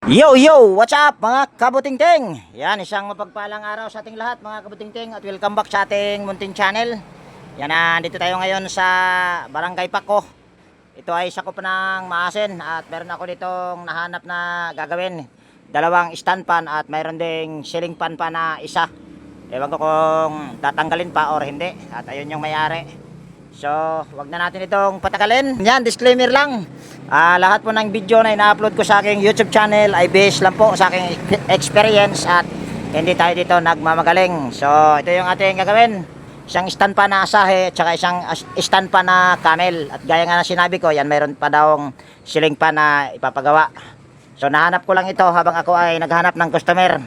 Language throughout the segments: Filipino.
Yo yo, what's up mga kabutingting? Yan, isang mapagpalang araw sa ating lahat mga kabutingting at welcome back sa ating munting channel. Yan, dito tayo ngayon sa Barangay Paco. Ito ay sakop ng Maasin at meron ako ditong nahanap na gagawin. Dalawang stand pan at mayroon ding ceiling fan pa na isa. Ewan ko kung tatanggalin pa or hindi. At ayun yung may-ari. So, wag na natin itong patagalin. Yan, disclaimer lang. Lahat po ng video na ina-upload ko sa aking YouTube channel ay based lang po sa aking experience at hindi tayo dito nagmamagaling. So, ito yung ating gagawin. Isang stand pa na asahe at saka isang stand pa na camel. At gaya nga na sinabi ko, yan mayroon pa daw ceiling pa na ipapagawa. So, nahanap ko lang ito habang ako ay naghanap ng customer.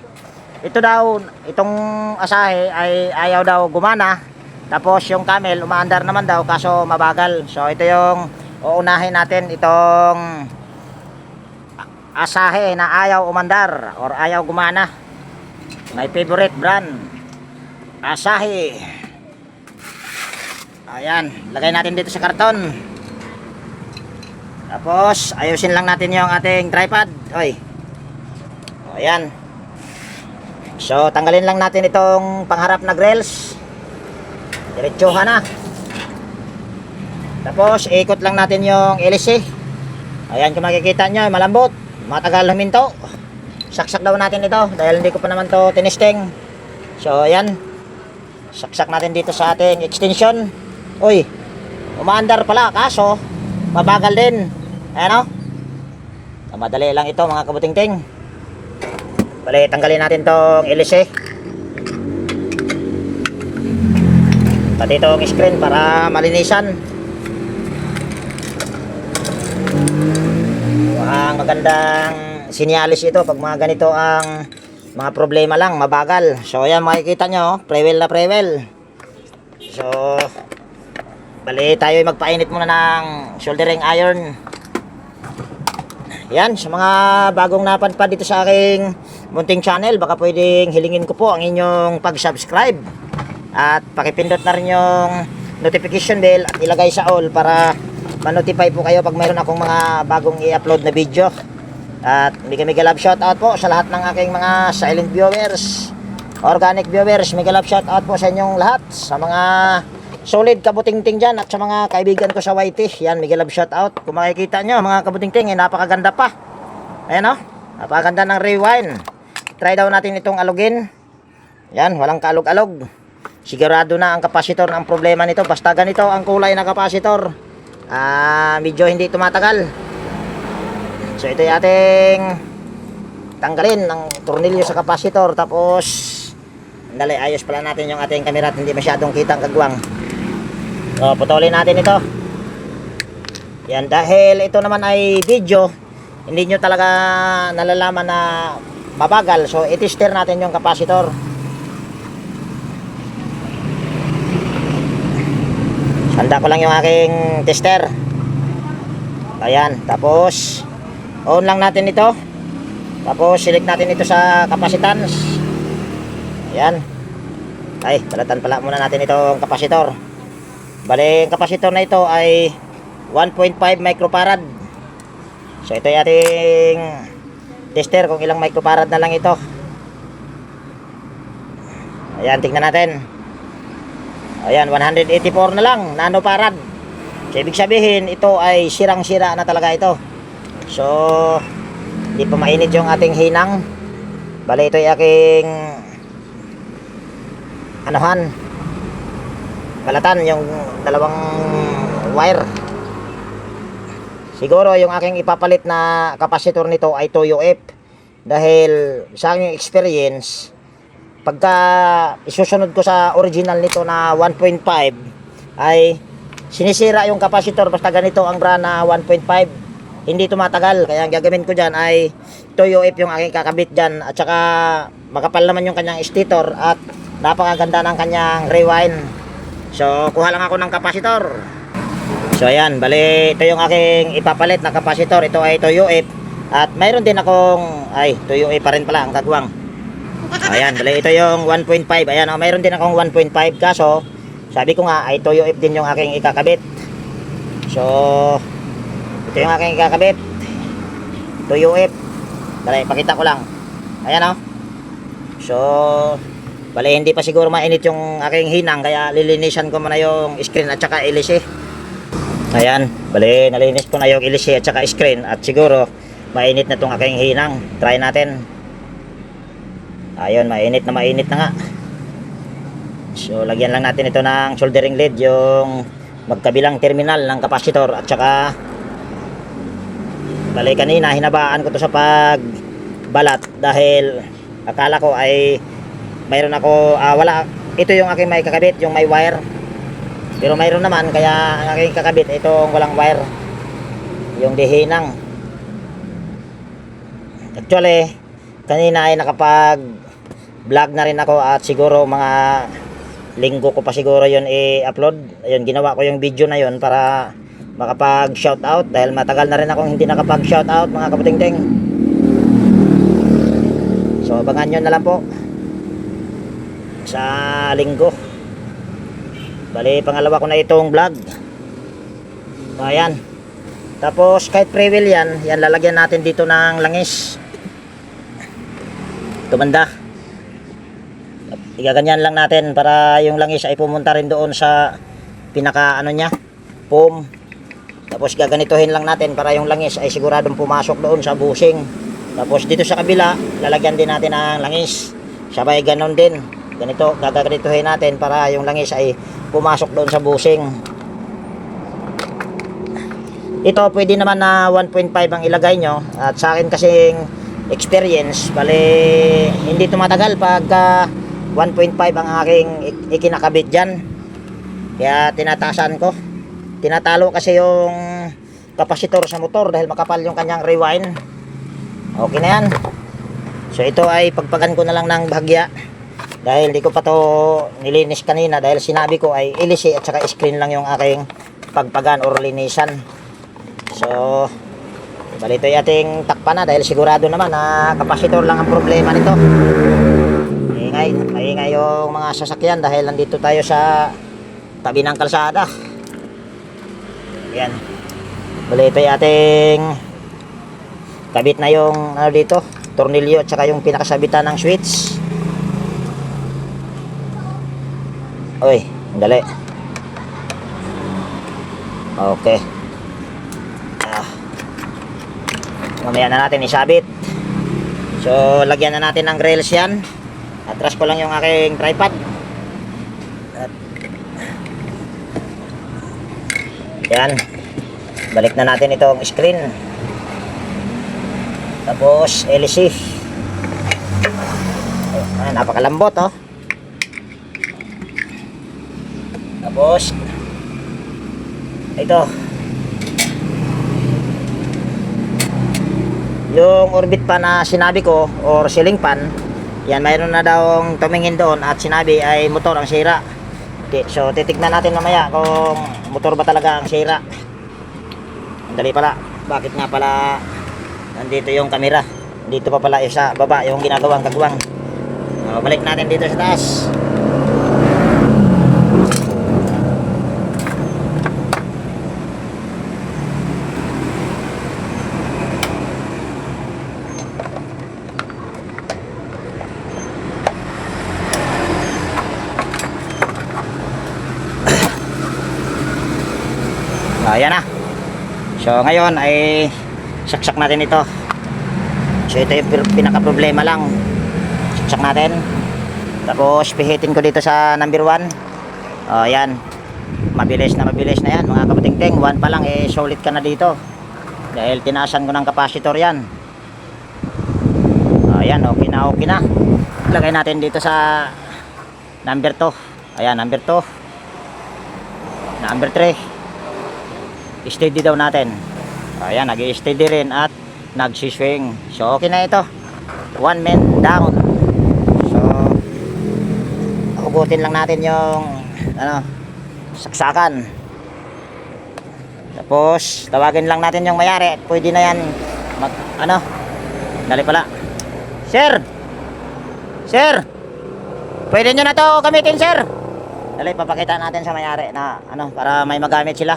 Ito daw, itong asahe ay ayaw daw gumana. Tapos yung camel, umaandar naman daw kaso mabagal. So, ito yung uunahin natin itong asahe na ayaw umandar or ayaw gumana. My favorite brand, Asahi. Ayan, lagay natin dito sa karton. Tapos ayusin lang natin yung ating tripod. Oy. Ayan. So tanggalin lang natin itong pangharap na grills. Diretsuhan na. Tapos ikot lang natin yung LC. Ayan, kung makikita nyo, malambot, matagal huminto. Saksak daw natin ito dahil hindi ko pa naman to tinesting. So ayan, saksak natin dito sa ating extension. Uy, umaandar pala kaso mabagal din. Ayan o, madali lang ito mga kabutingting. Bali, tanggalin natin tong LC, pati itong screen para malinisan. Ang magandang sinyalis ito pag mga ganito ang mga problema lang, mabagal. So ayan, makikita nyo, prewell na prewell. So bali tayo magpainit muna ng soldering iron. Yan, sa mga bagong napadpad dito sa aking munting channel, baka pwedeng hilingin ko po ang inyong pag-subscribe at pakipindot na rin yung notification bell at ilagay sa all para ma-notify po kayo pag mayroon akong mga bagong i-upload na video. At mega love shoutout po sa lahat ng aking mga silent viewers, organic viewers. Mega love shoutout po sa inyong lahat, sa mga solid kabutingting dyan at sa mga kaibigan ko sa YT. Yan, mega love shoutout. Kung makikita nyo mga kabutingting, napakaganda pa. Ayan o, napakaganda ng rewind. Try daw natin itong alugin. Yan, walang kaalog-alog. Sigurado na ang kapasitor ng problema nito. Basta ganito ang kulay ng kapasitor, medyo hindi tumatagal. So ito yung ating tanggalin ng tornilyo sa kapasitor. Tapos dali, ayos pala natin yung ating camera at hindi masyadong kita ang kagwang. So putulin natin ito. Yan, dahil ito naman ay video, hindi nyo talaga nalalaman na mabagal. So itester natin yung kapasitor. Handa ko lang yung aking tester. Ayan, tapos on lang natin ito. Tapos select natin ito sa capacitance. Ayan. Ay, balatan pala muna natin itong kapasitor. Bali, ang kapasitor na ito ay 1.5 microfarad. So ito yung ating tester kung ilang microfarad na lang ito. Ayan, tingnan natin. Ayan, 184 na lang, nanofarad. So ibig sabihin, ito ay sirang-sira na talaga ito. So hindi pa mainit yung ating hinang. Bali, ito ay aking anuhan, balatan yung dalawang wire. Siguro yung aking ipapalit na kapasitor nito ay 2UF. Dahil sa aking experience, pagka isusunod ko sa original nito na 1.5 ay sinisira yung kapasitor basta ganito ang brand na 1.5, hindi tumatagal. Kaya ang gagawin ko dyan ay 2UF yung aking kakabit dyan, at saka makapal naman yung kanyang stator at napakaganda ng kanyang rewind. So kuha lang ako ng kapasitor. So ayan, bali ito yung aking ipapalit na kapasitor. Ito ay 2UF at mayroon din akong 2UF pa rin pala ang kagwang. Ayan, bali ito yung 1.5. Ayan, mayroon din akong 1.5 kaso sabi ko nga ay 2UF din yung aking ikakabit. So ito yung aking ikakabit, 2UF. Dali, pakita ko lang. Ayan, oh. So, bali hindi pa siguro mainit yung aking hinang, kaya lilinisan ko muna yung screen at saka LC. Ayan, bali nalinis ko na yung LC at saka screen, at siguro mainit na tong aking hinang. Try natin. Ayun, mainit na nga. So, lagyan lang natin ito ng soldering lead, yung magkabilang terminal ng capacitor, at saka bali kanina hinabaan ko to sa pagbalat dahil akala ko ay mayroon ako wala, ito yung aking may kakabit, yung may wire, pero mayroon naman, kaya ang aking kakabit itong walang wire, yung dihinang. Actually kanina ay nakapag vlog na rin ako, at siguro mga linggo ko pa siguro yun i-upload. Ayun, ginawa ko yung video na yun para makapag shoutout, dahil matagal na rin akong hindi nakapag shoutout, mga kaputingting. So abangan nyo na lang po sa linggo. Bali pangalawa ko na itong vlog. Ayan, tapos kahit pre-wheel yan lalagyan natin dito ng langis. Tumanda, igaganyan lang natin para yung langis ay pumunta rin doon sa pinaka ano nya, foam. Tapos gaganituhin lang natin para yung langis ay siguradong pumasok doon sa bushing. Tapos dito sa kabila lalagyan din natin ng langis, sabay ganon din, ganito gaganituhin natin para yung langis ay pumasok doon sa bushing. Ito pwede naman na 1.5 ang ilagay nyo, at sa akin kasing experience, bali hindi tumatagal pagka 1.5 ang aking ikinakabit dyan, kaya tinatasan ko. Tinatalo kasi yung kapasitor sa motor dahil makapal yung kanyang rewind. Okay na yan. So ito ay pagpagan ko na lang ng bahagya, dahil di ko pa to nilinis kanina, dahil sinabi ko ay ilisi at saka screen lang yung aking pagpagan or linisan. So bali ito ay ating takpan na, dahil sigurado naman na kapasitor lang ang problema nito. Maingay yung mga sasakyan dahil nandito tayo sa tabi ng kalsada. Yan, bali ito ay ating kabit na yung ano dito, tornilyo at saka yung pinakasabitan ng switch. Oy, dali. Okay. Mamaya na natin isabit. So lagyan na natin ng rails yan. Atras ko lang yung aking tripod. At yan, balik na natin itong screen, tapos LC. Napakalambot, oh. Tapos ito yung orbit pan na sinabi ko, or ceiling pan. Yan, mayroon na daw tumingin doon at sinabi ay motor ang sira. Okay, so titignan natin mamaya kung motor ba talaga ang sira. Dali pala, bakit nga pala nandito yung camera? Dito pa pala sa baba yung ginagawang kagwang. Balik natin dito sa taas. Ayan na. So ngayon ay saksak natin ito. So ito yung pinaka problema lang. Saksak natin. Tapos pihitin ko dito sa number 1. Ayan. Mabilis na yan mga kapatingting. 1 pa lang solid ka na dito. Dahil tinaasan ko ng capacitor yan. Ayan, okay na. Lagay natin dito sa number 2. Ayan, number 2. Number 3. Steady daw natin. Ayan, nag-steady rin at nagsiswing. So okay na ito. 1 man down. So hugutin lang natin yung saksakan. Tapos tawagin lang natin yung mayari. Pwede na yan dali pala. Sir, pwede nyo na to gamitin, sir. Dali, papakita natin sa mayari na para may magamit sila.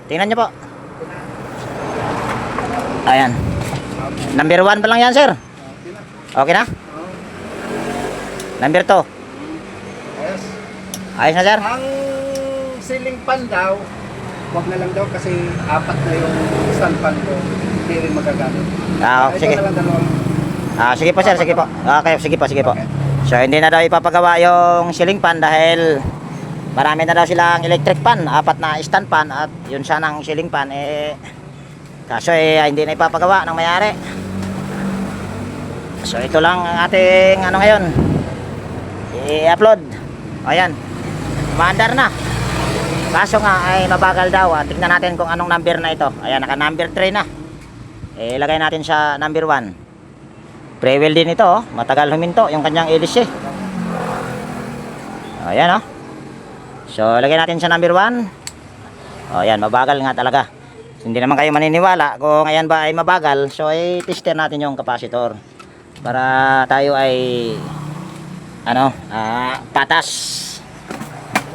Tingnan nyo po. Ayan. Number 1 pa lang yan, sir. Okay na? Number 2. Ayos. Ayos na, sir? Ang ceiling fan daw, wag na lang daw kasi 4 na yung stand fan ko. Hindi rin magagamit. Ito sige. Na lang dalawang. Sige po, sir. Sige po. Okay, sige po, sige po. Okay. So, hindi na daw ipapagawa yung ceiling fan dahil marami na daw silang electric fan. 4 na stand fan at yun sanang ceiling fan. Kaso hindi na ipapagawa ng mayari. So, ito lang ang ating ngayon. I-upload. Ayan. Maandar na. Kaso nga ay mabagal daw. Tingnan natin kung anong number na ito. Ayan, naka number 3 na. Ilagay natin sa number 1. Pre-wheel din ito. Matagal huminto yung kanyang hélice. Ayan oh. So, lagay natin sa number 1. Ayan, mabagal nga talaga. Hindi naman kayo maniniwala kung ayan ba ay mabagal. So, tester natin yung capacitor. Para tayo ay patas.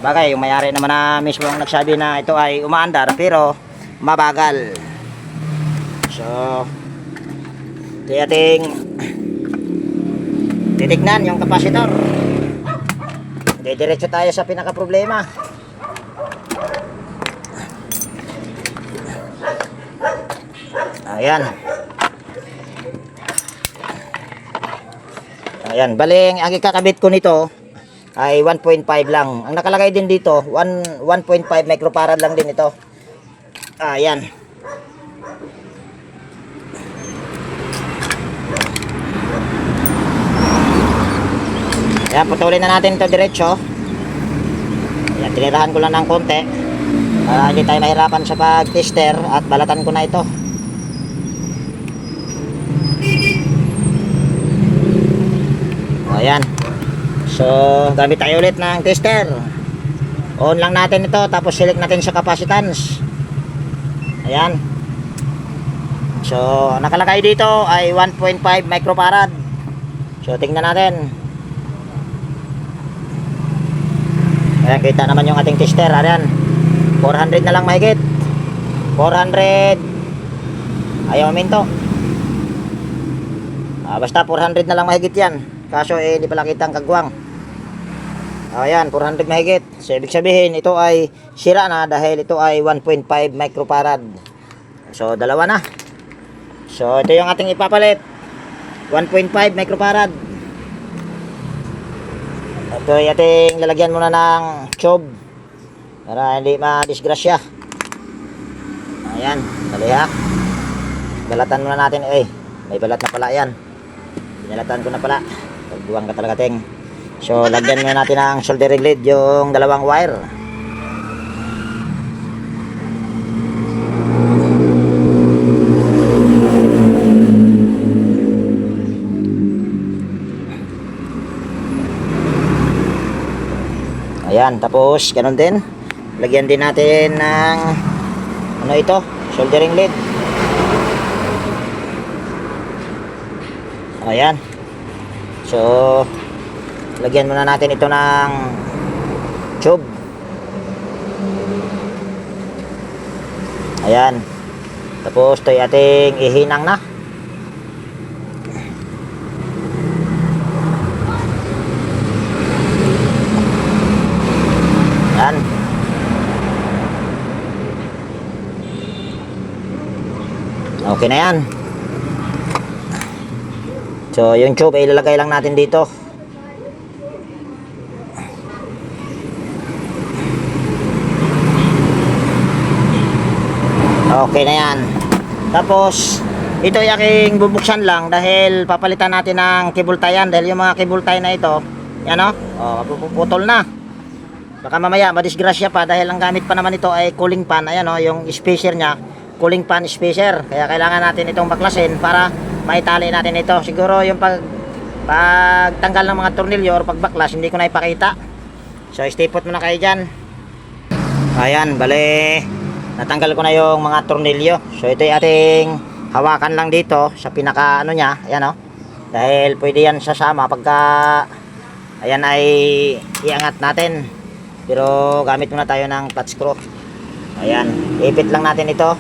Bagay, yung mayari naman na mismo ang nagsabi na ito ay umaandar pero mabagal. So, ito ating titignan yung capacitor. Diretso tayo sa pinaka problema. Ayan. Ayan, baling ang ikakabit ko nito ay 1.5 lang. Ang nakalagay din dito, 1.5 microfarad lang din ito. Ayan. Ayan, putulin na natin ito diretso. Ayan, tinirahan ko lang ng konti para hindi tayo mahirapan sa pag-tester at balatan ko na ito. Ayan. So, gamit tayo ulit ng tester. On lang natin ito, tapos select natin sa capacitance. Ayan. So, nakalagay dito ay 1.5 microfarad. So, tingnan natin. Ayan, kita naman yung ating tester. Ayan. 400 na lang mahigit. 400. Ayaw minto. Basta 400 na lang mahigit yan. Kaso hindi pala kita ang kagwang. Ayan, 400 mahigit. So, ibig sabihin, ito ay sira na dahil ito ay 1.5 microfarad. So, dalawa na. So, ito yung ating ipapalit. 1.5 microfarad. Ito ay ating lalagyan muna ng tube para hindi ma-disgrasya. Ayan, talihak. Balatan muna natin. May balat na pala yan. Binalatan ko na pala. Pagbuwang ka talaga, ting. So, lagyan muna natin ang soldering lead yung dalawang wire. Ayan, tapos ganun din. Lagyan din natin ng ito, soldering lead. Ayan. So, lagyan muna natin ito ng tube. Ayan. Tapos ito ay ating ihinang na. Ayan. Okay na yan. So, yung tube ay ilalagay lang natin dito. Okay na yan. Tapos, ito ay aking bubuksan lang dahil papalitan natin ng cable tie yan. Dahil yung mga cable tie na ito, yan o, puputol na. Baka mamaya, madisgrasya pa dahil ang gamit pa naman ito ay cooling pan. Ayan o, yung spacer nya, cooling pan spacer. Kaya kailangan natin itong baklasin para maitali natin ito. Siguro yung pagtanggal ng mga tornilyo or pagbaklas hindi ko na ipakita. So stay-put muna kayo dyan. Ayan, bale natanggal ko na yung mga tornilyo. So ito yung ating hawakan lang dito sa pinaka nya. Ayan o. Dahil pwede yan sasama pagka ayan ay iangat natin. Pero gamit muna tayo ng flat screw. Ayan, ipit lang natin ito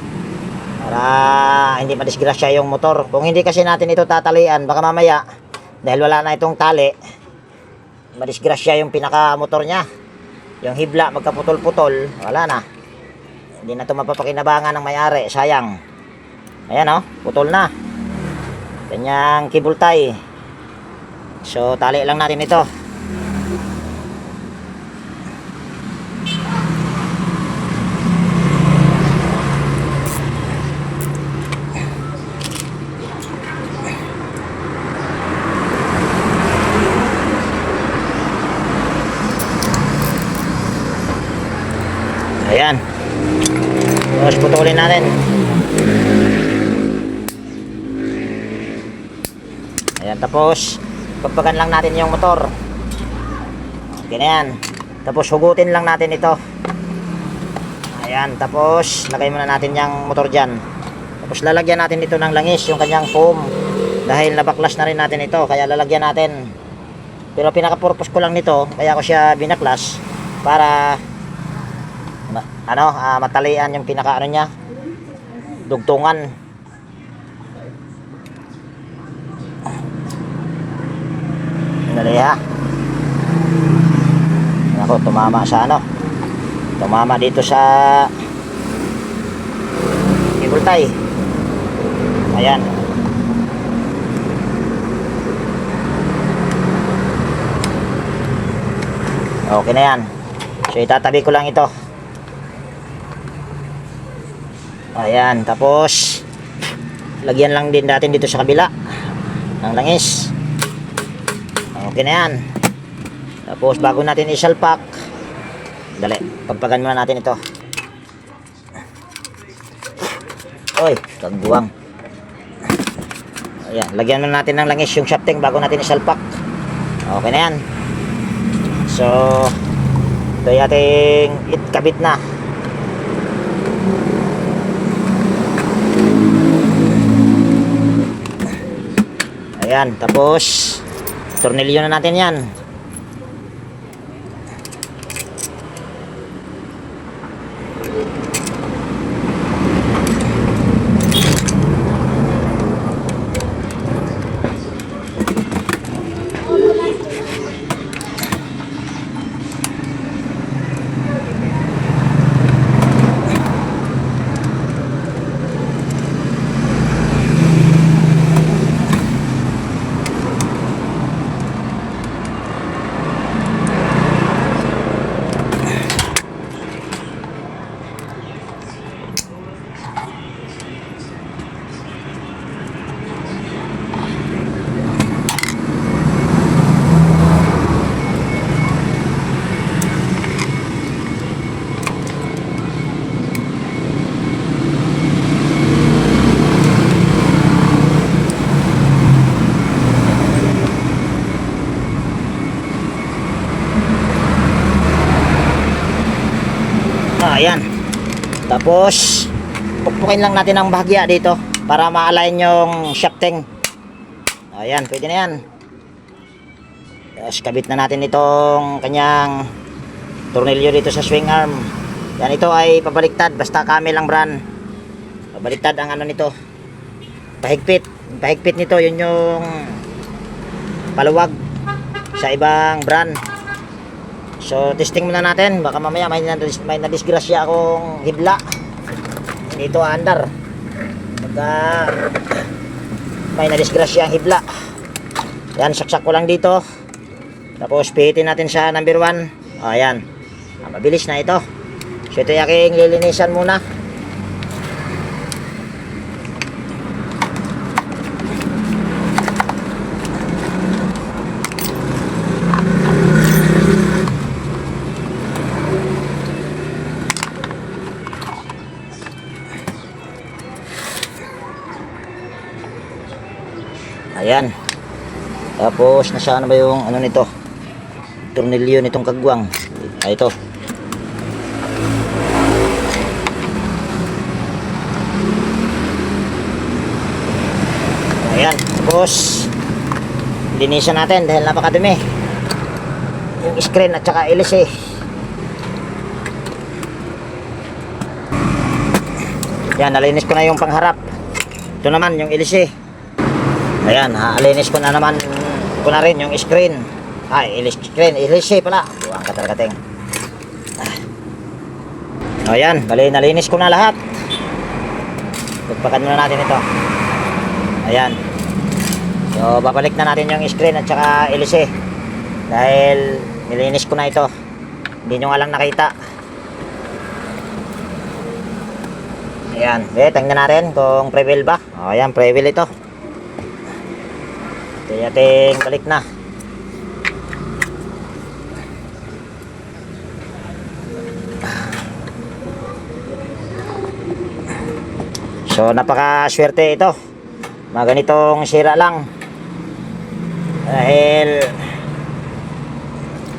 para hindi madisgrasya yung motor. Kung hindi kasi natin ito tatalian, baka mamaya dahil wala na itong tali, madisgrasya yung pinaka motor niya, yung hibla magkaputol-putol, wala na, hindi na ito mapapakinabangan ng may-ari, sayang. Ayan putol na kanyang cable tie. So tali lang natin ito. Ayan. Tapos putulin natin. Ayan, tapos pagpagan lang natin yung motor. Okay na yan. Tapos hugutin lang natin ito. Ayan, tapos lagay muna natin yung motor dyan. Tapos lalagyan natin ito ng langis, yung kanyang foam. Dahil nabaklas na rin natin ito, kaya lalagyan natin. Pero pinaka-purpose ko lang nito, kaya ko siya binaklas para matalian yung pinaka niya, dugtungan. Dali ha. Ako, tumama sa tumama dito sa cable tie. Ayan. Okay na yan. So itatabi ko lang ito. Ayan, tapos lagyan lang din natin dito sa kabila ng langis. Okay na yan. Tapos bago natin isalpak, dali, pagpagan muna natin ito. Oy, kagbuwang. Ayan, lagyan muna natin ng langis yung shafting bago natin isalpak. Okay na yan. So ito yung ating kabit na. Ayan, tapos tornilyo na natin yan. Ayan. Tapos pukpukin lang natin ang bahagya dito para ma-align yung shafting. Ayan, pwede na yan. Tapos kabit na natin itong kanyang tornilyo dito sa swing arm. Yan, ito ay pabaliktad, basta kami lang brand. Pabaliktad ang nito. Pahigpit. Pahigpit nito, yun yung paluwag sa ibang brand. So testing muna natin, baka mamaya may nadisgrasya akong hibla dito andar. Pagka may nadisgrasya ang hibla, yan, saksak ko lang dito. Tapos pihitin natin sa number 1. Ayan, mabilis na ito. So ito yung aking lilinisan muna. Ayan. Tapos nasaan na ba yung nito? Tornilyo nitong kagwang. Ito. Ayan. Tapos linisan natin dahil napakadumi yung screen at saka ilis Yan, nalinis ko na yung pangharap. Ito naman yung ilisi. Ayan, alinis ko na naman ko na rin yung screen. Ay, ilisi pala. Buwang katargating. O yan, bali nalinis ko na lahat. Pagpakan muna natin ito. Ayan. So, babalik na natin yung screen at saka ilisi. Dahil nilinis ko na ito. Hindi nyo nga lang nakita. Ayan, tingnan natin kung prevail ba. O ayan, prevail ito. Ito ating balik na. So napaka-swerte ito. Mga ganitong sira lang. Dahil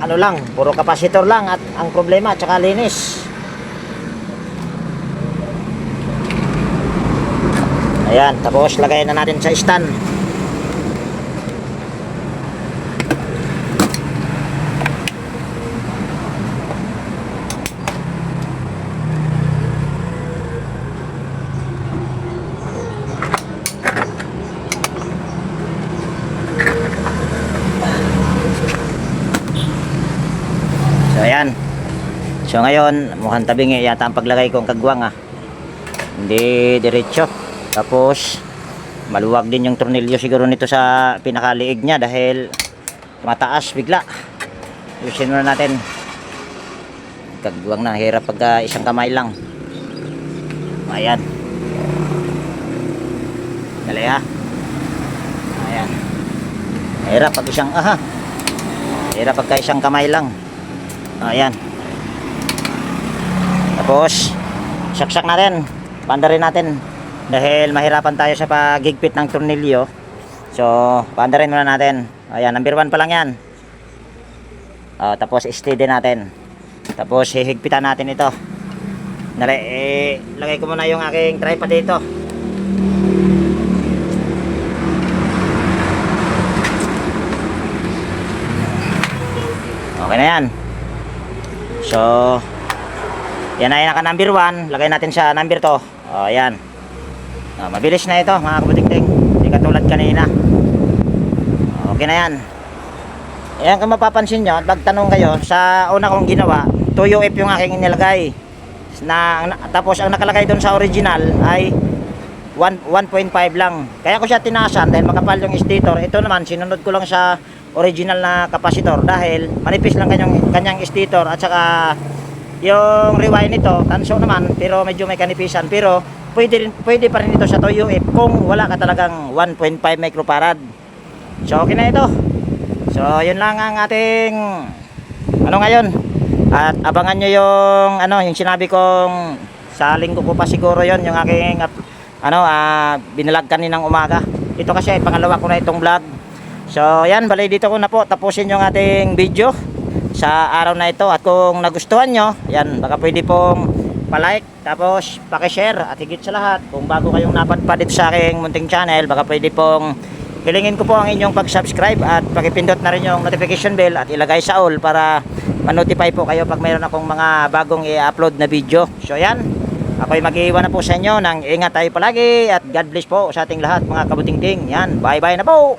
ano lang, puro kapasitor lang at ang problema tsaka linis. Ayan, tapos lagay na natin sa stand. So ayan. So ngayon, mukhang tabingi yata ang paglagay kong kagwang Hindi diretso. Tapos maluwag din yung tornilyo siguro nito sa pinakaliig niya dahil mataas bigla. Ayusin muna natin. Kagwang na, hirap pagka isang kamay lang. Ayan. Dali ha. Ayan. Hirap pag isang hirap pagka isang kamay lang. Ayan. Tapos saksak natin. Pandarin natin. Dahil mahirapan tayo sa paghigpit ng tornilyo. So, pandarin muna natin. Ayan, number 1 pa lang yan. Tapos, steady natin. Tapos, hihigpitan natin ito. Lagay ko muna yung aking tripod dito. Okay na yan. So, yan ay naka number 1. Lagay natin sa number 2. Ayan. Mabilis na ito mga kabuting-ting. Hindi katulad kanina. Okay na yan. Ayan, kung mapapansin nyo, pagtanong kayo, sa una kong ginawa 2UF yung aking inilagay tapos ang nakalagay doon sa original ay 1.5 lang. Kaya ko siya tinaasan dahil makapal yung stator. Ito naman, sinunod ko lang sa original na kapasitor dahil manipis lang kanyang stator at saka yung rewind nito, tanso naman pero medyo may kanipisan, pero pwede pa rin ito sa 2UF kung wala ka talagang 1.5 microfarad. So okay na ito. So yun lang ang ating ngayon. At abangan nyo yung sinabi kong sa linggo ko pa siguro yon yung aking binalag kaninang umaga. Ito kasi pangalawa ko na itong vlog. So yan, bali dito ko na po tapusin yung ating video sa araw na ito. At kung nagustuhan nyo, yan, baka pwede pong pa-like, tapos paki-share, at higit sa lahat, kung bago kayong napadpad dito sa aking munting channel, baka pwede pong hilingin ko po ang inyong pag-subscribe at pakipindot na rin yung notification bell at ilagay sa all para ma-notify po kayo pag mayroon akong mga bagong i-upload na video. So yan, ako'y mag-iwan na po sa inyo ng ingat tayo palagi at God bless po sa ating lahat mga kabuting-ting. Yan, bye bye na po!